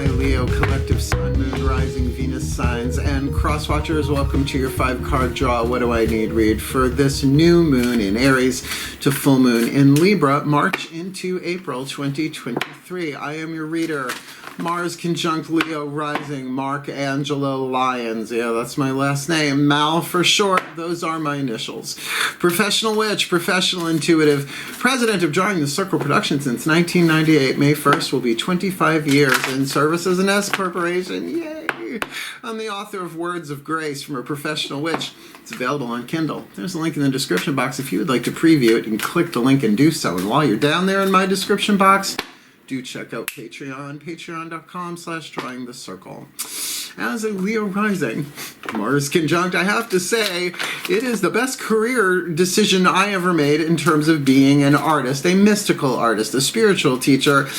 my Leo collective Sun, Moon, Rising, Venus signs, and cross-watchers. Welcome to your 5-card draw. What do I need read for this new moon in Aries to full moon in Libra, March into April 2023. I am your reader. Mars conjunct Leo rising, Mark Angelo Lyons. Yeah, that's my last name. Mal for short. Those are my initials. Professional witch, professional intuitive, president of Drawing the Circle Productions since 1998. May 1st will be 25 years in service as an S corporation. Yay! I'm the author of Words of Grace from a Professional Witch. It's available on Kindle. There's a link in the description box if you would like to preview it, and click the link and do so. And while you're down there in my description box, do check out Patreon, patreon.com/drawingthecircle. As a Leo rising, Mars conjunct, I have to say, it is the best career decision I ever made in terms of being an artist, a mystical artist, a spiritual teacher,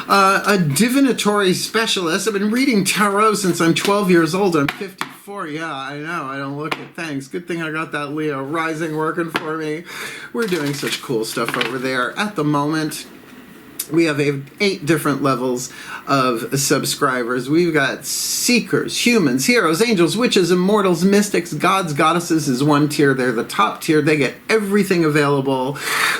a divinatory specialist. I've been reading tarot since I'm 12 years old. I'm 54. Yeah, I know. I don't look it. Thanks. Good thing I got that Leo rising working for me. We're doing such cool stuff over there. At the moment, we have 8 different levels of subscribers. We've got seekers, humans, heroes, angels, witches, immortals, mystics, gods, goddesses is one tier. They're the top tier. They get everything available,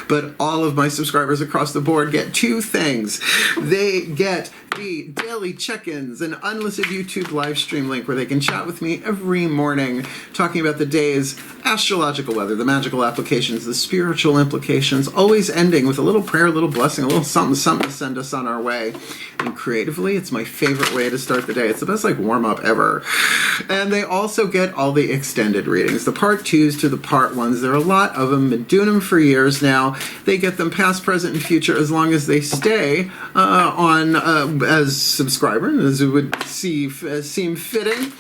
but all of my subscribers across the board get 2 things. They get the daily check-ins, an unlisted YouTube live stream link where they can chat with me every morning, talking about the day's astrological weather, the magical applications, the spiritual implications, always ending with a little prayer, a little blessing, a little something to send us on our way. And creatively, it's my favorite way to start the day. It's the best warm-up ever. And they also get all the extended readings, the part 2s to the part 1s. There are a lot of them. Been doing them for years now. They get them past, present, and future as long as they stay on as subscribers, as it would seem fitting.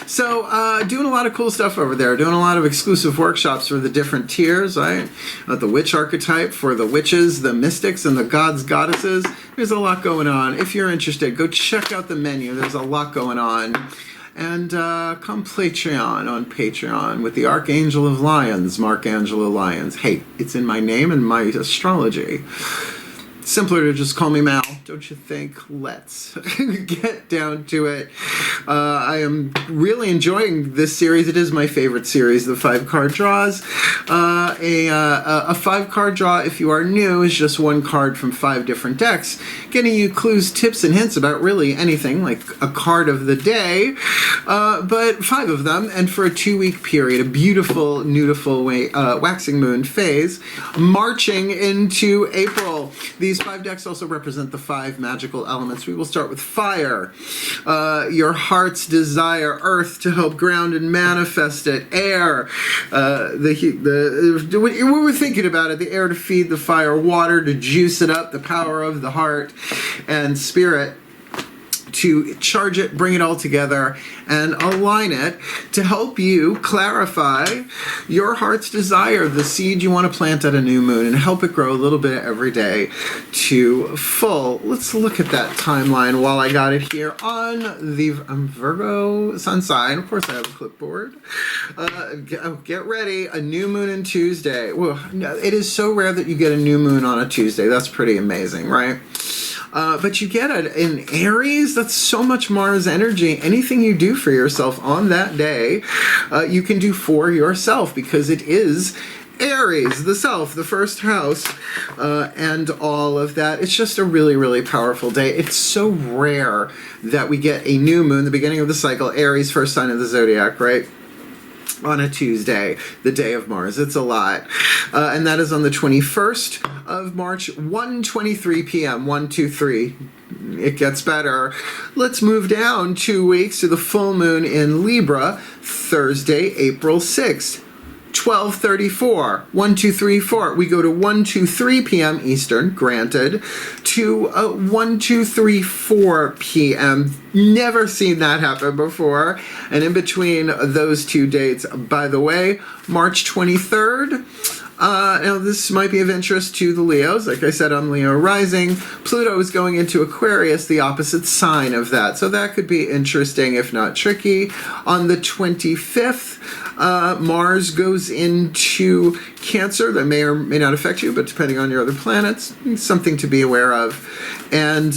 So doing a lot of cool stuff over there. Doing a lot of exclusive workshops for the different tiers, right? The witch archetype for the witches, the mystics, and the gods, goddesses. There's a lot going on. If you're interested, go check out the menu. There's a lot going on. And come Patreon on Patreon with the Archangel of Lyons, Mark Angelo Lyons. Hey, it's in my name and my astrology. Simpler to just call me Mal, don't you think? Let's get down to it. I am really enjoying this series. It is my favorite series, the 5-card draws. A 5-card draw, if you are new, is just 1 card from 5 different decks, getting you clues, tips, and hints about really anything, like a card of the day, but 5 of them, and for a 2-week period, a beautiful, beautiful waxing moon phase, marching into April. These 5 decks also represent the 5 magical elements. We will start with fire, your heart's desire; earth, to help ground and manifest it; air, we were thinking about it, the air to feed the fire; water to juice it up, the power of the heart; and spirit to charge it, bring it all together, and align it to help you clarify your heart's desire, the seed you want to plant at a new moon, and help it grow a little bit every day to full. Let's look at that timeline while I got it here on the Virgo sun sign. Of course, I have a clipboard. Get ready. A new moon on Tuesday. Well, it is so rare that you get a new moon on a Tuesday. That's pretty amazing, right? But you get it in Aries. That's so much Mars energy. Anything you do for yourself on that day, you can do for yourself, because it is Aries, the self, the first house, and all of that. It's just a really, really powerful day. It's so rare that we get a new moon, the beginning of the cycle, Aries, first sign of the zodiac, right? On a Tuesday, the day of Mars. It's a lot. And that is on the 21st of March, 1:23 p.m., 123. It gets better. Let's move down 2 weeks to the full moon in Libra, Thursday, April 6th. 12:34, 1, 2, 3, 4. We go to 1, 2, 3 p.m. Eastern, granted, to 1, 2, 3, 4 p.m. Never seen that happen before. And in between those 2 dates, by the way, March 23rd. Now, this might be of interest to the Leos. Like I said, I'm Leo rising. Pluto is going into Aquarius, the opposite sign of that. So that could be interesting, if not tricky. On the 25th, Mars goes into Cancer. That may or may not affect you, but depending on your other planets, something to be aware of. And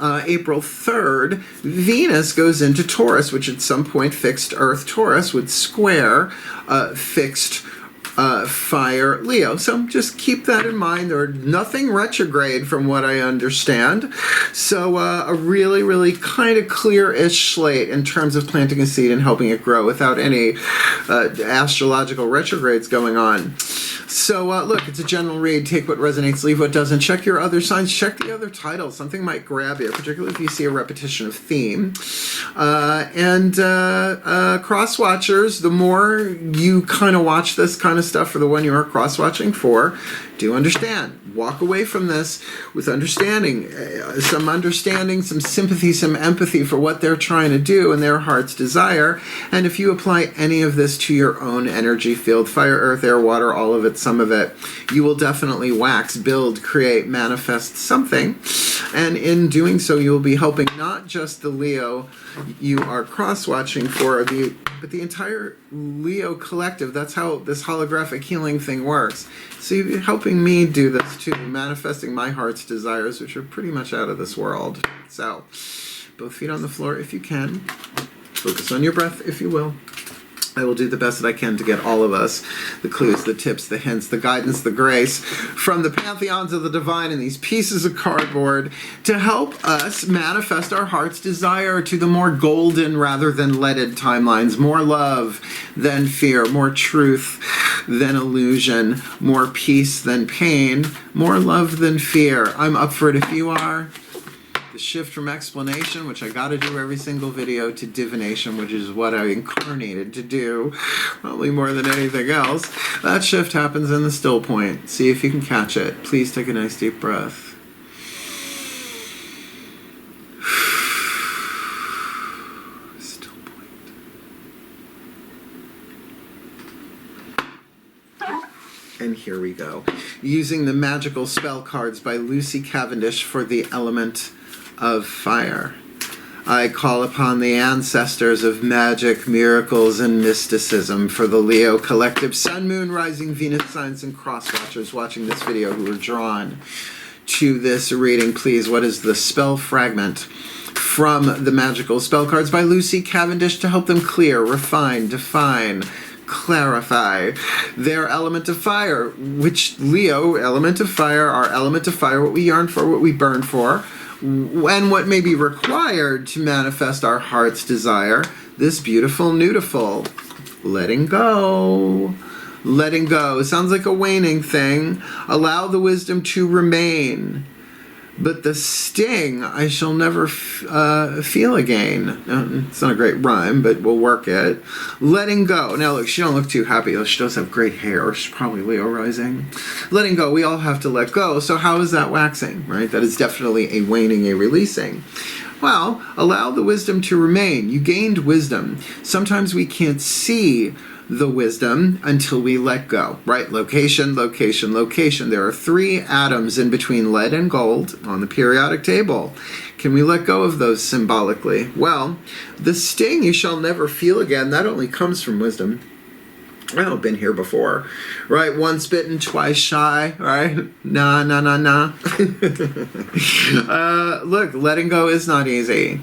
April 3rd, Venus goes into Taurus, which at some point fixed Earth Taurus would square fixed fire Leo. So just keep that in mind. There's nothing retrograde from what I understand. So a really, really kind of clear-ish slate in terms of planting a seed and helping it grow without any astrological retrogrades going on. So look, it's a general read. Take what resonates, leave what doesn't. Check your other signs. Check the other titles. Something might grab you, particularly if you see a repetition of theme. Cross-watchers, the more you kind of watch this kind of stuff for the one you are cross-watching for, do understand. Walk away from this with understanding, some sympathy, some empathy for what they're trying to do and their heart's desire. And if you apply any of this to your own energy field, fire, earth, air, water, all of it, some of it, you will definitely wax, build, create, manifest something. And in doing so, you will be helping not just the Leo you are cross-watching for, but the entire Leo collective. That's how this holographic healing thing works. So you'll be helping me do this too, manifesting my heart's desires, which are pretty much out of this world. So, both feet on the floor if you can. Focus on your breath if you will. I will do the best that I can to get all of us the clues, the tips, the hints, the guidance, the grace from the pantheons of the divine and these pieces of cardboard to help us manifest our heart's desire to the more golden rather than leaded timelines, more love than fear, more truth than illusion, more peace than pain, more love than fear. I'm up for it if you are. The shift from explanation, which I got to do every single video, to divination, which is what I incarnated to do, probably more than anything else. That shift happens in the still point. See if you can catch it. Please take a nice deep breath. Still point. And here we go. Using the magical spell cards by Lucy Cavendish for the element of fire. I call upon the ancestors of magic, miracles, and mysticism for the Leo collective, Sun, Moon, Rising, Venus signs, and cross-watchers watching this video who are drawn to this reading. Please, what is the spell fragment from the magical spell cards by Lucy Cavendish to help them clear, refine, define, clarify their element of fire? Which Leo, element of fire, our element of fire, what we yearn for, what we burn for, and what may be required to manifest our heart's desire, this beautiful, beautiful, letting go. Letting go. Sounds like a waning thing. Allow the wisdom to remain. But the sting I shall never feel again. It's not a great rhyme, but we'll work it. Letting go. Now look, she don't look too happy. She does have great hair. She's probably Leo rising. Letting go. We all have to let go. So how is that waxing, right? That is definitely a waning, a releasing. Well, allow the wisdom to remain. You gained wisdom. Sometimes we can't see the wisdom until we let go, right? Location, location, location. There are 3 atoms in between lead and gold on the periodic table. Can we let go of those symbolically? Well, the sting you shall never feel again, that only comes from wisdom. Well, been here before, right? Once bitten, twice shy, right? Nah. Look, letting go is not easy.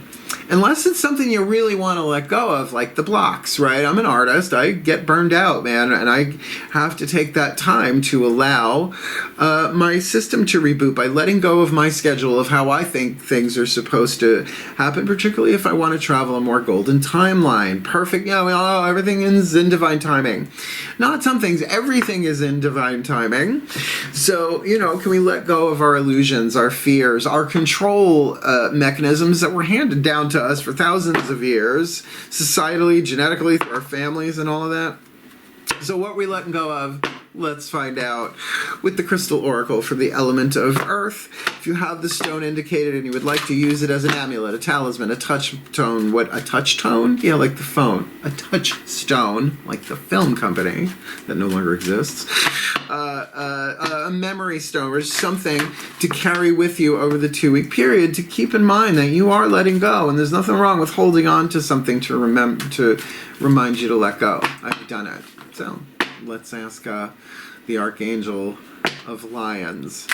Unless it's something you really want to let go of, like the blocks, right? I'm an artist. I get burned out, man, and I have to take that time to allow my system to reboot by letting go of my schedule of how I think things are supposed to happen, particularly if I want to travel a more golden timeline. Perfect, we all know everything is in divine timing. Not some things, everything is in divine timing. So, can we let go of our illusions, our fears, our control mechanisms that were handed down to us for thousands of years, societally, genetically, through our families and all of that? So what are we letting go of? Let's find out with the crystal oracle for the element of earth. If you have the stone indicated and you would like to use it as an amulet, a talisman, a touch tone, what, a touch tone? Yeah, like the phone. A touchstone, like the film company that no longer exists. A memory stone or something to carry with you over the 2-week period to keep in mind that you are letting go, and there's nothing wrong with holding on to something to remind you to let go. I've done it. So let's ask the Archangel of Lyons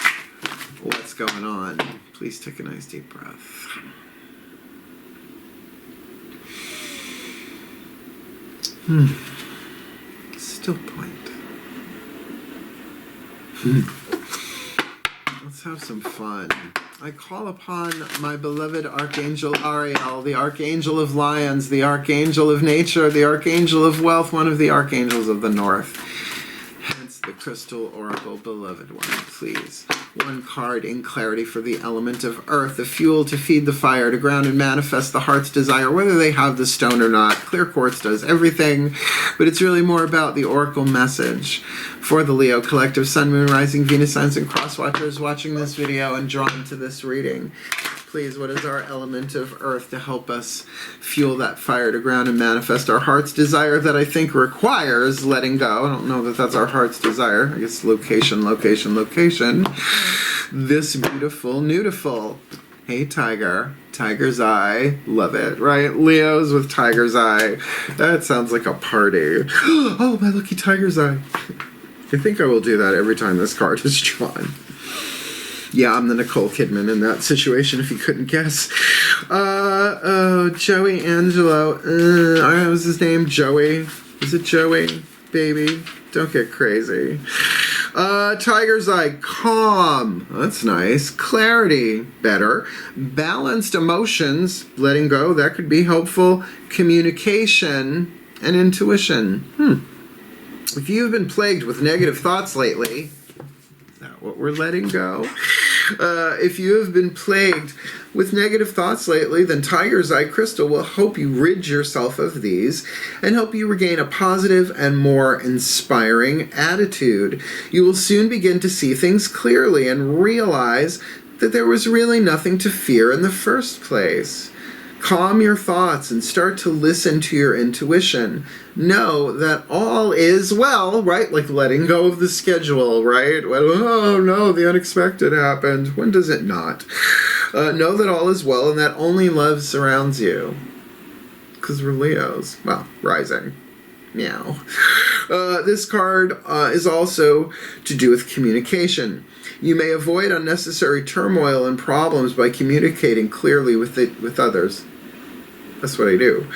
what's going on. Please Please take a nice deep breath. Still point. Let's have some fun. I call upon my beloved Archangel Ariel, the Archangel of Lyons, the Archangel of Nature, the Archangel of Wealth, one of the Archangels of the North. Hence the Crystal Oracle, beloved one, please. One card in clarity for the element of earth, the fuel to feed the fire, to ground and manifest the heart's desire, whether they have the stone or not. Clear quartz does everything, but it's really more about the oracle message for the Leo collective, Sun, Moon, Rising, Venus signs, and cross watchers watching this video and drawn to this reading. Please, what is our element of earth to help us fuel that fire to ground and manifest our heart's desire that I think requires letting go? I don't know that that's our heart's desire. I guess location, location, location. This beautiful, nudiful. Hey, tiger. Tiger's eye. Love it, right? Leos with tiger's eye. That sounds like a party. Oh, my lucky tiger's eye. I think I will do that every time this card is drawn. Yeah, I'm the Nicole Kidman in that situation, if you couldn't guess. Joey Angelo. What was his name? Joey? Is it Joey? Baby? Don't get crazy. Tiger's eye. Calm. That's nice. Clarity. Better. Balanced emotions. Letting go. That could be helpful. Communication and intuition. If you've been plagued with negative thoughts lately, is that what we're letting go? If you have been plagued with negative thoughts lately, then Tiger's Eye Crystal will help you rid yourself of these and help you regain a positive and more inspiring attitude. You will soon begin to see things clearly and realize that there was really nothing to fear in the first place. Calm your thoughts and start to listen to your intuition. Know that all is well, right? Like letting go of the schedule, right? Well, oh no, the unexpected happened. When does it not? Know that all is well and that only love surrounds you. Because we're Leos. Well, rising. Meow. This card is also to do with communication. You may avoid unnecessary turmoil and problems by communicating clearly with others. That's what I do.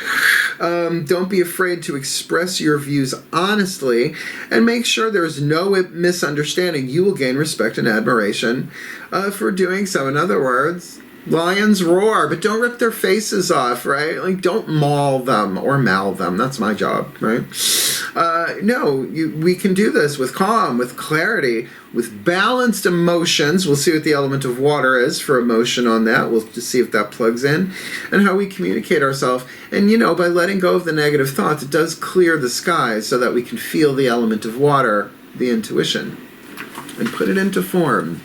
Don't be afraid to express your views honestly and make sure there's no misunderstanding. You will gain respect and admiration for doing so. In other words, lions roar, but don't rip their faces off, right? Like, don't maul them or mal them. That's my job, right? We can do this with calm, with clarity, with balanced emotions. We'll see what the element of water is for emotion on that. We'll just see if that plugs in. And how we communicate ourselves. And, by letting go of the negative thoughts, it does clear the sky so that we can feel the element of water, the intuition, and put it into form.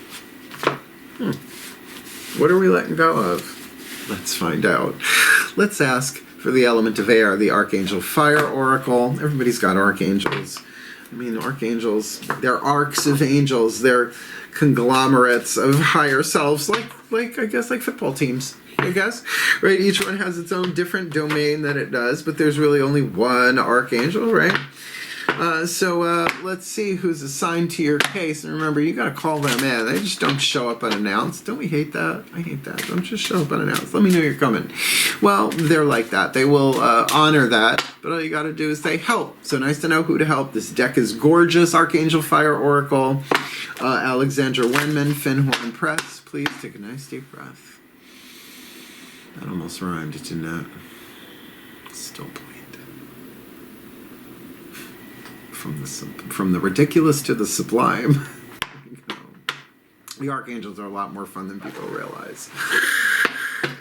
What are we letting go of? Let's find out. Let's ask for the element of air, the Archangel Fire Oracle. Everybody's got archangels. I mean, archangels, they're arcs of angels. They're conglomerates of higher selves, like I guess, like football teams, I guess. Right? Each one has its own different domain that it does, but there's really only one archangel, right? So let's see who's assigned to your case. And remember, you got to call them in. They just don't show up unannounced. Don't we hate that? I hate that. Don't just show up unannounced. Let me know you're coming. Well, they're like that. They will honor that. But all you got to do is say help. So nice to know who to help. This deck is gorgeous. Archangel Fire Oracle. Alexandra Wenman, Finhorn Press. Please take a nice deep breath. That almost rhymed, didn't it? Still point. From the ridiculous to the sublime. The archangels are a lot more fun than people realize.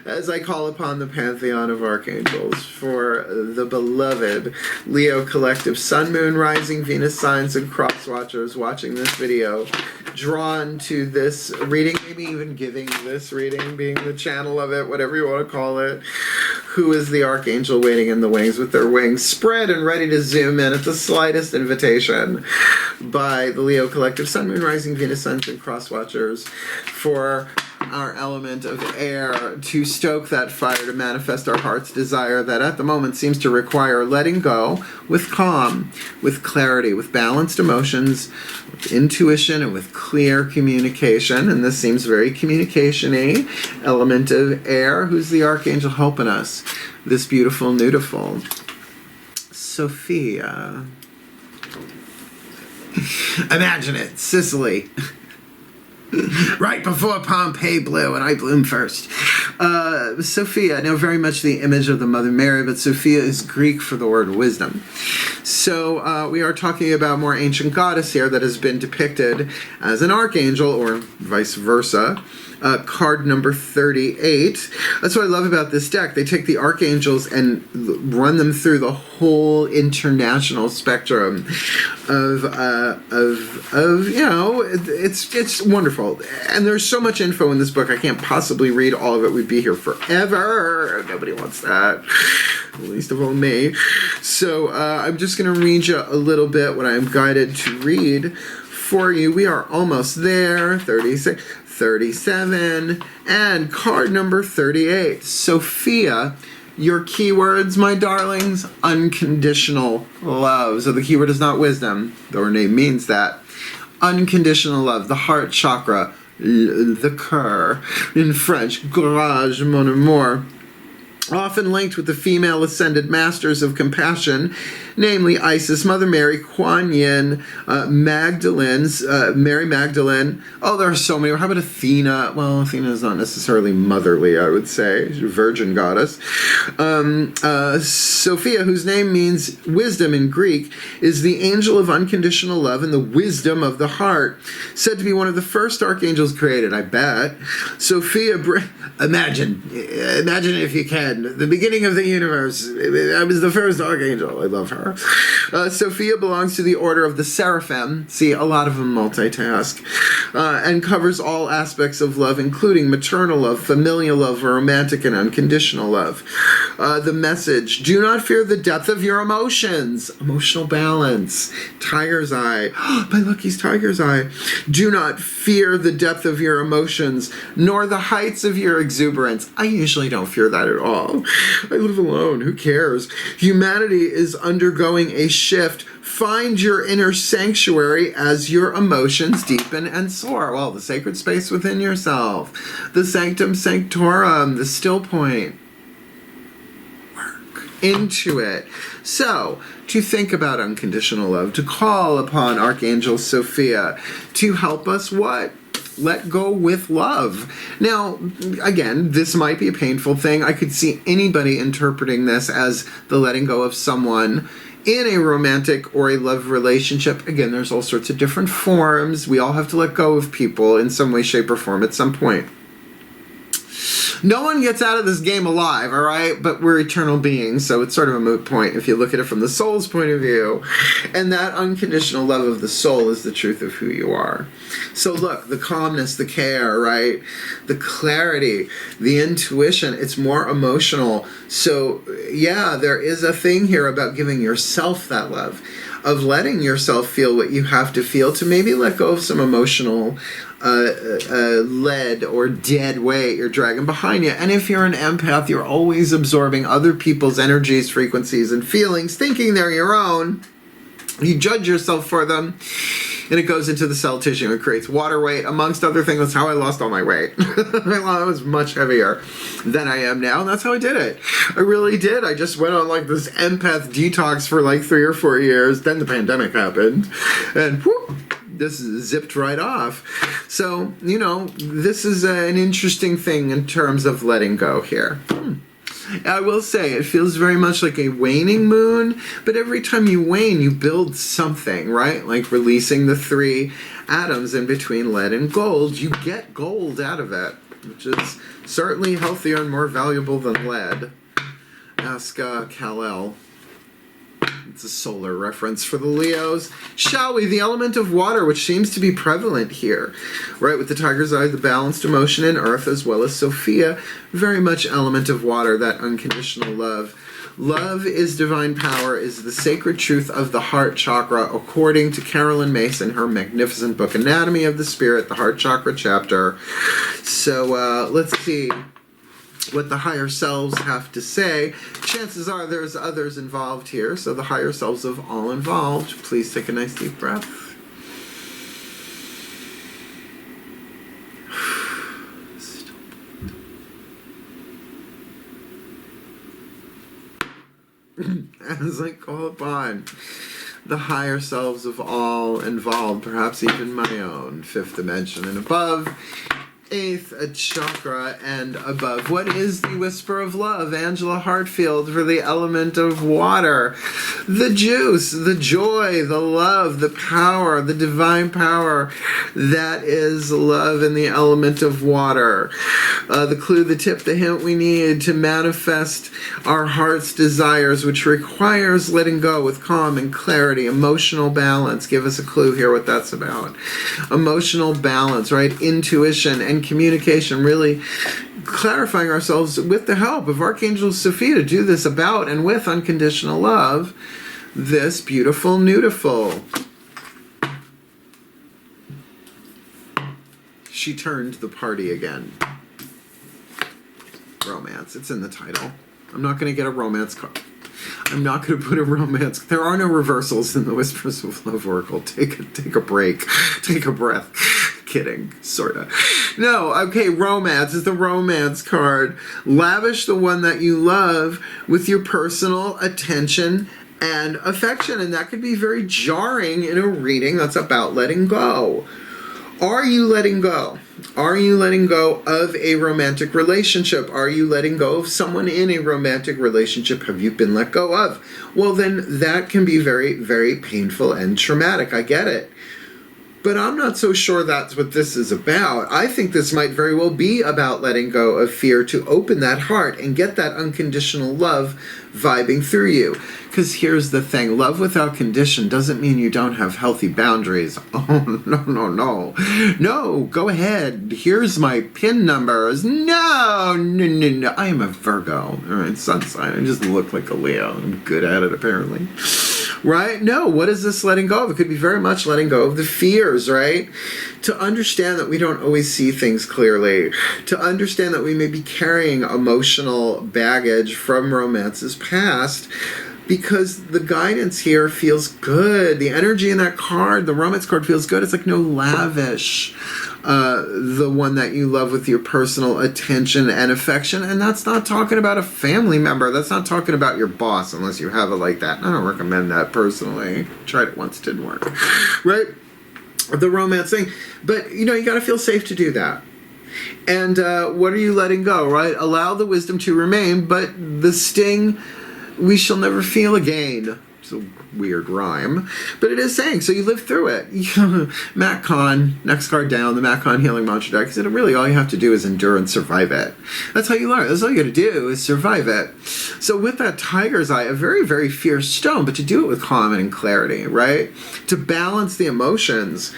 As I call upon the pantheon of archangels for the beloved Leo collective, Sun, Moon, Rising, Venus signs, and cross watchers watching this video, drawn to this reading, maybe even giving this reading, being the channel of it, whatever you want to call it. Who is the archangel waiting in the wings with their wings spread and ready to zoom in at the slightest invitation by the Leo collective, Sun, Moon, Rising, Venus, Suns, and cross watchers for our element of air, to stoke that fire, to manifest our heart's desire that at the moment seems to require letting go with calm, with clarity, with balanced emotions, with intuition, and with clear communication. And this seems very communication-y. Element of air. Who's the archangel helping us? This beautiful, beautiful Sophia. Imagine it, Sicily. Right before Pompeii blew, and I bloomed first. Sophia, now very much the image of the Mother Mary, but Sophia is Greek for the word wisdom. So we are talking about a more ancient goddess here that has been depicted as an archangel, or vice versa. Card number 38. That's what I love about this deck. They take the archangels and run them through the whole international spectrum of you know, it's wonderful. And there's so much info in this book. I can't possibly read all of it. We'd be here forever. Nobody wants that. Least of all me. So I'm just going to read you a little bit what I am guided to read for you. We are almost there. 36. 37, and card number 38. Sophia, your keywords, my darlings, unconditional love. So the keyword is not wisdom, though her name means that. Unconditional love, the heart chakra, the cœur, in French, courage, mon amour. Often linked with the female ascended masters of compassion, namely Isis, Mother Mary, Kuan Yin, Mary Magdalene. Oh, there are so many. How about Athena? Well, Athena is not necessarily motherly, I would say. She's a virgin goddess. Sophia, whose name means wisdom in Greek, is the angel of unconditional love and the wisdom of the heart. Said to be one of the first archangels created, I bet. Sophia, imagine if you can. The beginning of the universe. I was the first archangel. I love her. Sophia belongs to the order of the seraphim. See, a lot of them multitask. And covers all aspects of love, including maternal love, familial love, romantic and unconditional love. The message: do not fear the depth of your emotions. Emotional balance. Tiger's eye. My lucky's tiger's eye. Do not fear the depth of your emotions, nor the heights of your exuberance. I usually don't fear that at all. I live alone. Who cares? Humanity is undergoing a shift. Find your inner sanctuary as your emotions deepen and soar. Well, the sacred space within yourself. The sanctum sanctorum. The still point. Work into it. So, to think about unconditional love, to call upon Archangel Sophia to help us what? Let go with love. Now, again, this might be a painful thing. I could see anybody interpreting this as the letting go of someone in a romantic or a love relationship. Again, there's all sorts of different forms. We all have to let go of people in some way, shape, or form at some point. No one gets out of this game alive, all right? But we're eternal beings, so it's sort of a moot point if you look at it from the soul's point of view. And that unconditional love of the soul is the truth of who you are. So look, the calmness, the care, right? The clarity, the intuition, it's more emotional. So yeah, there is a thing here about giving yourself that love, of letting yourself feel what you have to feel, to maybe let go of some emotional lead or dead weight you're dragging behind you. And if you're an empath, you're always absorbing other people's energies, frequencies, and feelings, thinking they're your own. You judge yourself for them, and it goes into the cell tissue and creates water weight, amongst other things. That's how I lost all my weight. I was much heavier than I am now, and that's how I did it. I really did. I just went on like this empath detox for like 3 or 4 years. Then the pandemic happened, and whoop, this zipped right off. So, you know, this is an interesting thing in terms of letting go here. I will say, it feels very much like a waning moon, but every time you wane, you build something, right? Like releasing the 3 atoms in between lead and gold, you get gold out of it, which is certainly healthier and more valuable than lead. Ask Kal-El. It's a solar reference for the Leos. Shall we? The element of water, which seems to be prevalent here, right? With the tiger's eye, the balanced emotion in earth, as well as Sophia, very much element of water, that unconditional love. Love is divine power, is the sacred truth of the heart chakra, according to Carolyn Mace in her magnificent book, Anatomy of the Spirit, the heart chakra chapter. So let's see what the higher selves have to say. Chances are there's others involved here, so the higher selves of all involved, please take a nice deep breath. As I call upon the higher selves of all involved, perhaps even my own, 5th dimension and above, 8th chakra and above. What is the whisper of love? Angela Hartfield for the element of water. The juice, the joy, the love, the power, the divine power that is love in the element of water. The clue, the tip, the hint we need to manifest our heart's desires, which requires letting go with calm and clarity, emotional balance. Give us a clue here what that's about. Emotional balance, right? Intuition and communication, really clarifying ourselves with the help of Archangel Sophia to do this about and with unconditional love. This beautiful, beautiful. She turned the party again. Romance. It's in the title. I'm not going to get a romance card. I'm not going to put a romance. There are no reversals in the Whispers of Love Oracle. Take a break. Take a breath. Kidding, sorta. No, okay, romance is the romance card. Lavish the one that you love with your personal attention and affection, and that could be very jarring in a reading that's about letting go. Are you letting go? Are you letting go of a romantic relationship? Are you letting go of someone in a romantic relationship? Have you been let go of? Well, then that can be very, very painful and traumatic. I get it. But I'm not so sure that's what this is about. I think this might very well be about letting go of fear to open that heart and get that unconditional love vibing through you. Because here's the thing. Love without condition doesn't mean you don't have healthy boundaries. Oh, no, no, no. No, go ahead. Here's my PIN numbers. No, no, no, no. I am a Virgo. All right, sun sign. I just look like a Leo. I'm good at it, apparently. Right? No, what is this letting go of? It could be very much letting go of the fears, right? To understand that we don't always see things clearly. To understand that we may be carrying emotional baggage from romance's past, because the guidance here feels good. The energy in that card, the romance card, feels good. It's like no lavish. The one that you love with your personal attention and affection. And that's not talking about a family member. That's not talking about your boss, unless you have it like that. I don't recommend that personally. Tried it once, didn't work. Right? The romance thing. But, you know, you got to feel safe to do that. And what are you letting go, right? Allow the wisdom to remain, but the sting we shall never feel again. It's a weird rhyme, but it is saying, so you live through it. Matt Kahn, next card down, the Matt Kahn Healing Mantra deck, said really all you have to do is endure and survive it. That's how you learn. That's all you got to do is survive it. So with that tiger's eye, a very, very fierce stone, but to do it with calm and clarity, right? To balance the emotions.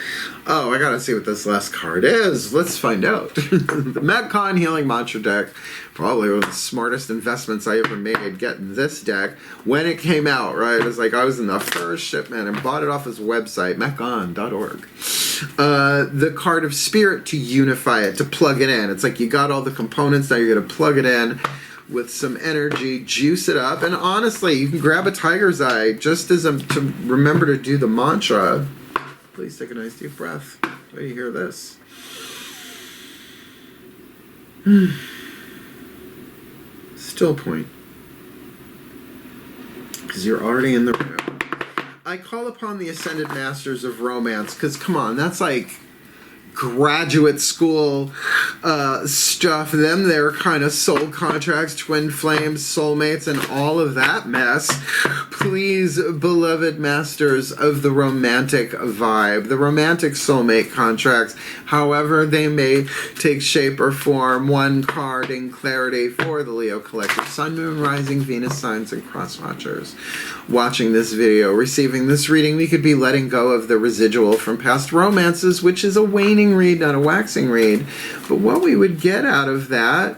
Oh, I gotta see what this last card is. Let's find out. The Matt Kahn Healing Mantra deck, probably one of the smartest investments I ever made, getting this deck when it came out, right? It was like I was in the first shipment and bought it off his website, mattcahn.org. The card of spirit to unify it, to plug it in. It's like you got all the components, now you're gonna plug it in with some energy, juice it up, and honestly, you can grab a tiger's eye just as to remember to do the mantra. Please take a nice deep breath. Wait till you hear this. Still point. Because you're already in the room. I call upon the Ascended Masters of Romance, because come on, that's like graduate school stuff. Them, they're kind of soul contracts, twin flames, soulmates, and all of that mess. Please, beloved masters of the romantic vibe, the romantic soulmate contracts, however they may take shape or form, one card in clarity for the Leo Collective. Sun, Moon, Rising, Venus signs, and cross watchers watching this video, receiving this reading. We could be letting go of the residual from past romances, which is a waning read, not a waxing read. But what we would get out of that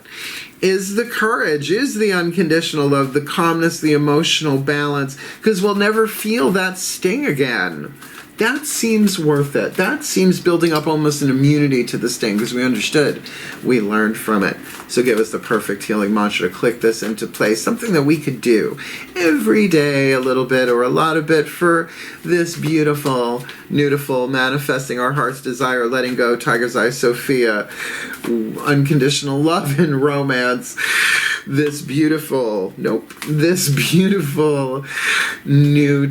is the courage, is the unconditional love, the calmness, the emotional balance, because we'll never feel that sting again. That seems worth it. That seems building up almost an immunity to the sting because we understood. We learned from it. So give us the perfect healing mantra to click this into place. Something that we could do every day, a little bit or a lot of it, for this beautiful, beautiful, manifesting our heart's desire, letting go, Tiger's Eye, Sophia, unconditional love and romance. This beautiful new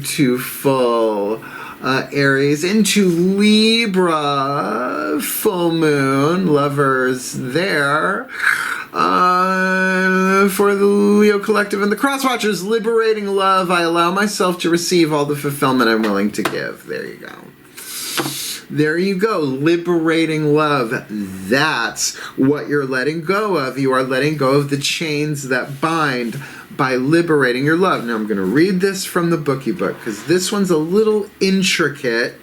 to full Aries into Libra, full moon, lovers there. For the Leo Collective and the Crosswatchers, liberating love, I allow myself to receive all the fulfillment I'm willing to give. There you go. There you go. Liberating love. That's what you're letting go of. You are letting go of the chains that bind by liberating your love. Now I'm going to read this from the bookie book because this one's a little intricate,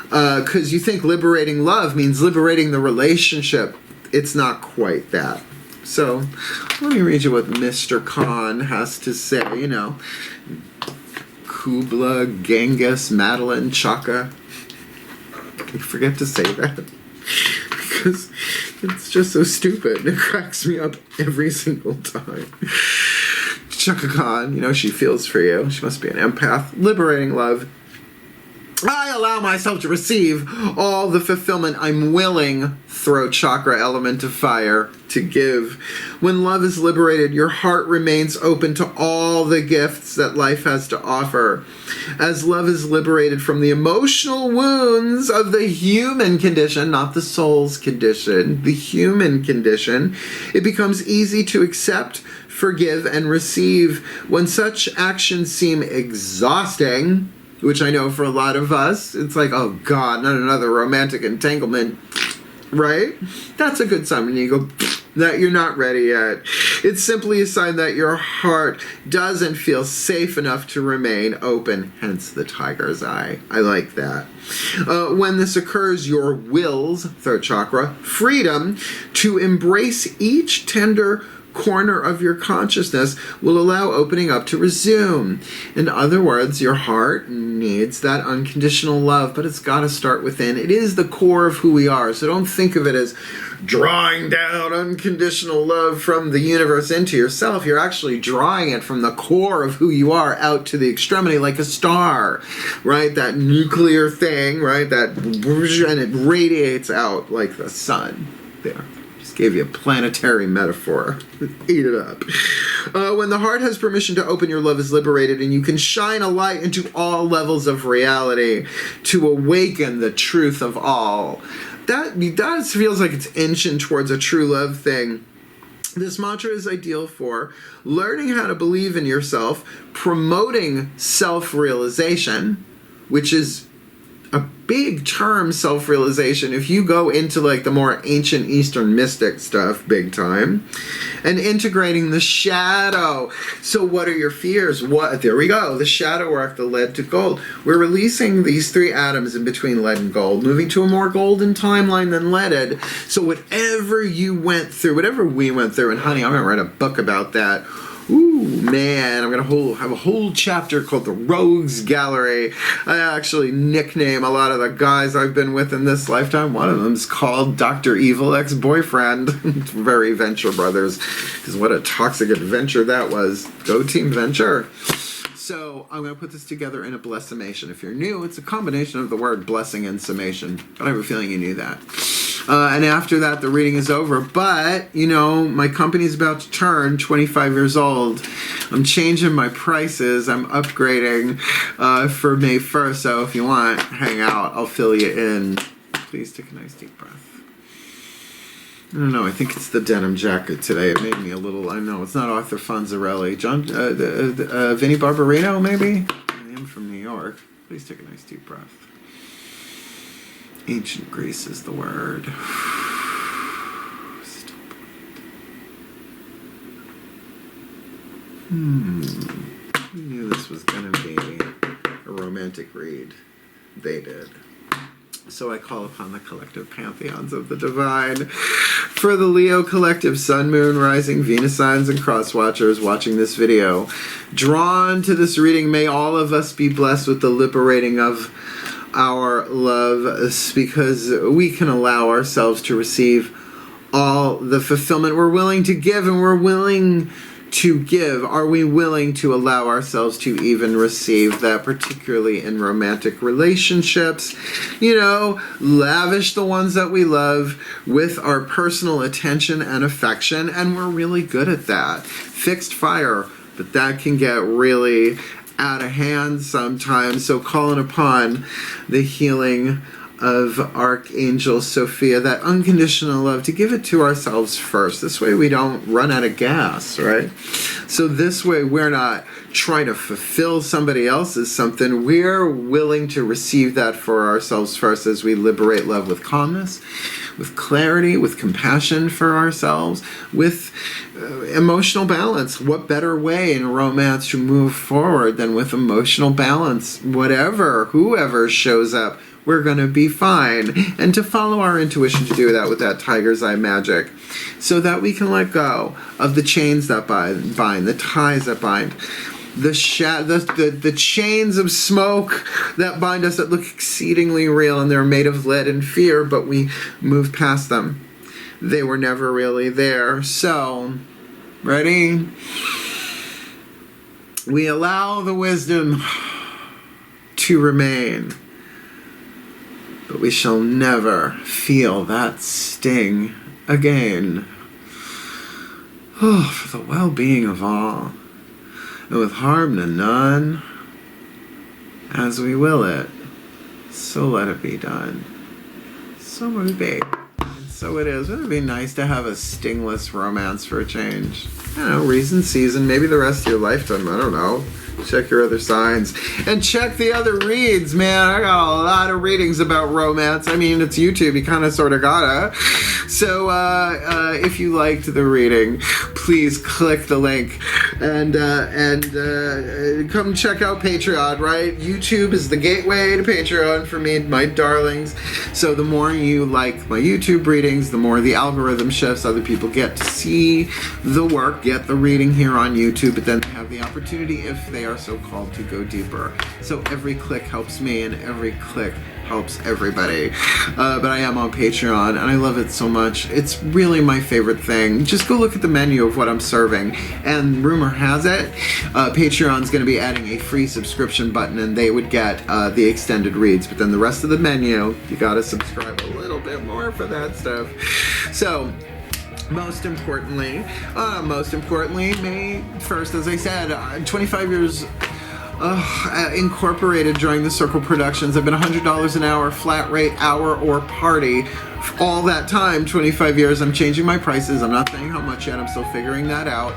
because you think liberating love means liberating the relationship. It's not quite that. So let me read you what Mr. Kahn has to say. You know, Kubla, Genghis, Madeline, Chaka. I forget to say that because it's just so stupid and it cracks me up every single time. Chaka Khan, you know, she feels for you. She must be an empath. Liberating love. I allow myself to receive all the fulfillment I'm willing, throat chakra, element of fire, to give. When love is liberated, your heart remains open to all the gifts that life has to offer. As love is liberated from the emotional wounds of the human condition, not the soul's condition, the human condition, it becomes easy to accept, forgive, and receive. When such actions seem exhausting, which I know for a lot of us, it's like, oh God, not another romantic entanglement, right? That's a good sign when you go, that you're not ready yet. It's simply a sign that your heart doesn't feel safe enough to remain open, hence the tiger's eye. I like that. When this occurs, your will's, third chakra, freedom to embrace each tender corner of your consciousness will allow opening up to resume. In other words, your heart needs that unconditional love, but it's got to start within. It is the core of who we are, so don't think of it as drawing down unconditional love from the universe into yourself. You're actually drawing it from the core of who you are out to the extremity, like a star, right? That nuclear thing, right? That, and it radiates out like the sun. There. Gave you a planetary metaphor. Eat it up. When the heart has permission to open, your love is liberated, and you can shine a light into all levels of reality to awaken the truth of all. That feels like it's inching towards a true love thing. This mantra is ideal for learning how to believe in yourself, promoting self-realization, which is a big term, self-realization. If you go into like the more ancient Eastern mystic stuff big time, and integrating the shadow. So what are your fears? There we go. The shadow work, the lead to gold. We're releasing these three atoms in between lead and gold, moving to a more golden timeline than leaded. So whatever you went through, whatever we went through, and honey, I'm going to write a book about that. Ooh, man, I'm going to have a whole chapter called The Rogues Gallery. I actually nickname a lot of the guys I've been with in this lifetime. One of them is called Dr. Evil Ex-Boyfriend. Very Venture Brothers, because what a toxic adventure that was. Go Team Venture. So I'm going to put this together in a blessimation. If you're new, it's a combination of the word blessing and summation. But I have a feeling you knew that. And after that, the reading is over. But, you know, my company's about to turn 25 years old. I'm changing my prices. I'm upgrading for May 1st. So if you want, hang out. I'll fill you in. Please take a nice deep breath. I don't know. I think it's the denim jacket today. It made me a little... I know, it's not Arthur Fonzarelli. Vinnie Barbarino, maybe? I am from New York. Please take a nice deep breath. Ancient Greece is the word. Still We knew this was going to be a romantic read. They did. So I call upon the collective pantheons of the divine. For the Leo collective, Sun, Moon, Rising, Venus signs, and cross watchers watching this video, drawn to this reading, may all of us be blessed with the liberating of our love, because we can allow ourselves to receive all the fulfillment we're willing to give, and we're willing to give. Are we willing to allow ourselves to even receive that, particularly in romantic relationships? You know, lavish the ones that we love with our personal attention and affection, and we're really good at that. Fixed fire, but that can get really out of hand sometimes. So calling upon the healing of Archangel Sophia, that unconditional love, to give it to ourselves first. This way we don't run out of gas, right? So this way we're not trying to fulfill somebody else's something. We're willing to receive that for ourselves first, as we liberate love with calmness, with clarity, with compassion for ourselves, with emotional balance. What better way in romance to move forward than with emotional balance? Whoever shows up, we're going to be fine. And to follow our intuition, to do that with that tiger's eye magic, so that we can let go of the chains that bind, the ties that bind, the chains of smoke that bind us, that look exceedingly real, and they're made of lead and fear, but we move past them. They were never really there. So, ready? We allow the wisdom to remain, but we shall never feel that sting again. Oh, for the well-being of all, and with harm to none, as we will it, so let it be done. So let it be. And so it is. Wouldn't it be nice to have a stingless romance for a change? I don't know, reason, season, maybe the rest of your lifetime, I don't know. Check your other signs. And check the other reads, man. I got a lot of readings about romance. I mean, it's YouTube. You kind of sort of gotta. So if you liked the reading, please click the link and come check out Patreon, right? YouTube is the gateway to Patreon for me, my darlings. So the more you like my YouTube readings, the more the algorithm shifts. Other people get to see the work, get the reading here on YouTube, but then they have the opportunity, if they are so called, to go deeper. So every click helps me, and every click helps everybody. But I am on Patreon, and I love it so much. It's really my favorite thing. Just go look at the menu of what I'm serving, and rumor has it, Patreon's going to be adding a free subscription button, and they would get the extended reads. But then the rest of the menu, you got to subscribe a little bit more for that stuff. So most importantly, May 1st, as I said, 25 years incorporated during the Circle Productions. I've been $100 an hour, flat rate, hour, or party. All that time, 25 years, I'm changing my prices. I'm not saying how much yet. I'm still figuring that out.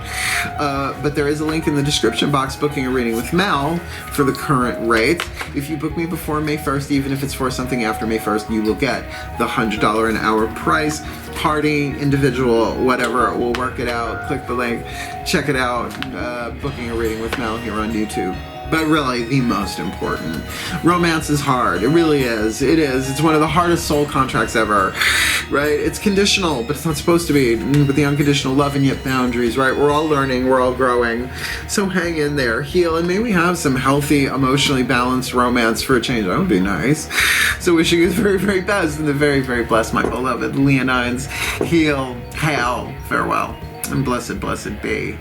But there is a link in the description box, booking a reading with Mel, for the current rate. If you book me before May 1st, even if it's for something after May 1st, you will get the $100 an hour price. Party, individual, whatever, we'll work it out. Click the link, check it out. Booking a reading with Mel here on YouTube. But really, the most important. Romance is hard. It really is. It is. It's one of the hardest soul contracts ever, right? It's conditional, but it's not supposed to be. With the unconditional love and yet boundaries, right? We're all learning. We're all growing. So hang in there. Heal. And may we have some healthy, emotionally balanced romance for a change. That would be nice. So wishing you the very, very best and the very, very blessed, my beloved Leonines. Heal, hail, farewell, and blessed, blessed be.